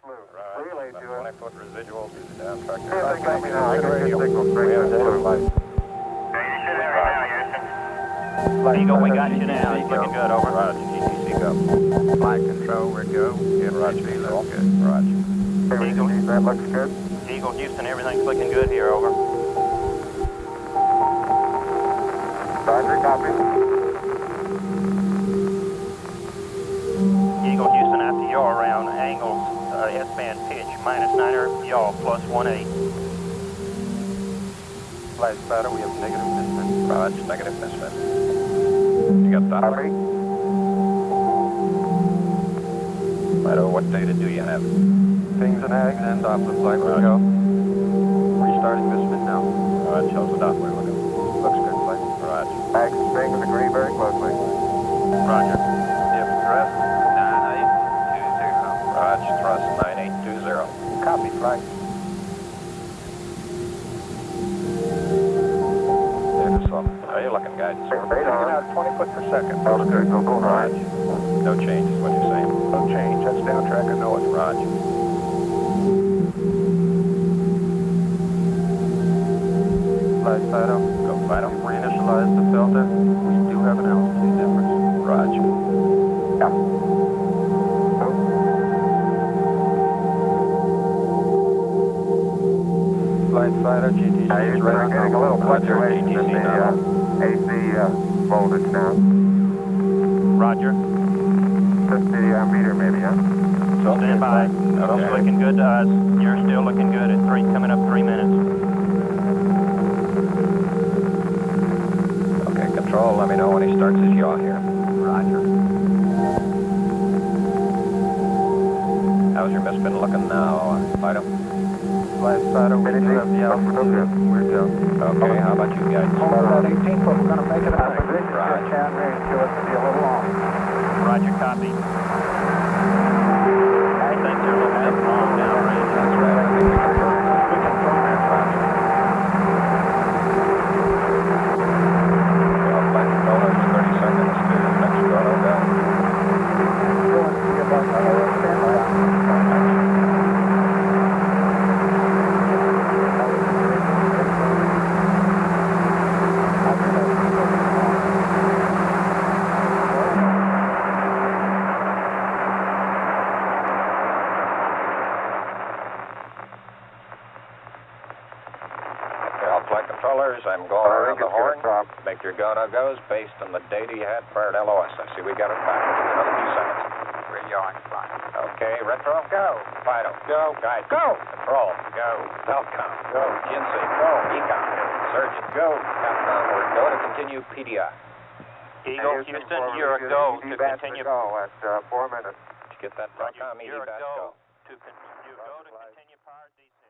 Right. Relay to us. 20-foot residual to the down track. Right, copy now. I got your signal straight to the light. Eagle, we got you now. It's looking good, over. Roger, GTC go. Flight control, we're go. Roger, FTP control. looks good. Roger. Eagle, that looks good. Eagle, Houston, everything's looking good here, over. Roger, copy. Eagle, Houston, after yaw around angles, S-band pitch, -9er, yaw, +18. Flight spotter, we have negative misfit. Roger, negative misfit. You got that? Copy. Fido, what data do you have? Pings and ags and Doppler flight, let's go. Restarting misfit now. Roger, how's the Doppler looking? Looks good, flight. Roger. Ags and strings agree very closely. Roger. If thrust, 9820. Roger, thrust 9820. Copy, flight. How you looking, guidance? Radar. 20 foot per second. Altitude, go high. No change is what you're saying. No change. That's down track. I know it's Roger. Flight Fido. Go Fido. Reinitialize the filter. We do have an altitude difference. Roger. Yeah. Flight Fido, GTC is We're right. getting a little fluctuation in the AC voltage now. Roger. Just the meter maybe, huh? Stand by. Okay. It's looking good to us. You're still looking good at coming up 3 minutes. Okay, control, let me know when he starts his yaw here. Roger. How's your misspin looking now, Fido? Flight Fido, we do have the altitude. We're go. Okay, how about you guys? About 18 foot, we're going to make it out of position. Roger. Can range to us to be a little long. Roger, copy. I think they're looking at long downrange. That's right, I think we confirm that. We can confirm that, Roger. Well, flight controller, 30 seconds to next go, go. Go and see about standby. Flight controllers, I'm going around the horn. Make your go-no-goes based on the data you had prior to LOS. I see we got it back. We'll give it another few seconds. We're yawing fine. Okay, retro. Go. Fido. Go. Guide. Go. Control. Go. Telcom. Go. GNC. Go. Econ. Surgeon. Go. Capcom. We're go to continue PDI. Eagle, Houston, you're a go to continue. Go at 4 minutes. Did you get that? Roger, Telcom, easy you're a back go go. to continue power descent.